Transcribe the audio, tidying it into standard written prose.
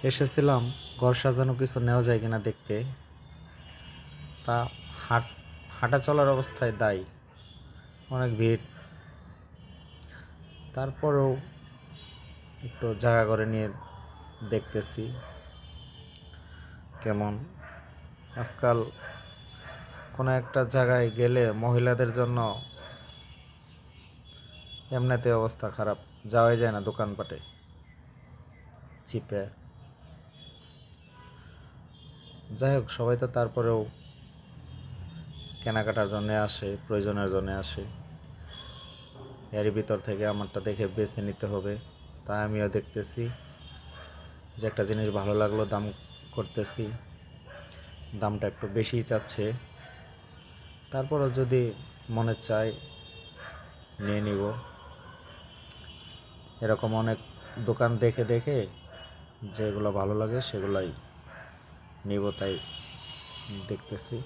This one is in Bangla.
এসেছিলাম ঘর সাজানো কিছু নেওয়া যায় কিনা দেখতে। তা হাট হাঁটা চলার অবস্থায় দায় অনেক ভিড়। তারপরেও একটু জায়গা করে নিয়ে দেখতেছি কেমন। আজকাল কোনো একটা জায়গায় গেলে মহিলাদের জন্য এমনিতে অবস্থা খারাপ, যাওয়াই যায় না দোকানপাটে চিপে। যাই হোক, সবাই তো তারপরেও কেনাকাটার জন্য আসে, প্রয়োজনের জন্য আসে। এর ভিতর থেকে আমারটা দেখে বেছে নিতে হবে। তাই আমিও দেখতেছি যে একটা জিনিস ভালো লাগলো, দাম করতেছি। দামটা একটু বেশিই চাচ্ছে, তারপরও যদি মনে চায় নিয়ে নিব। এরকম অনেক দোকান দেখে দেখে যেগুলো ভালো লাগে সেগুলাই নিব, তাই দেখতেছি।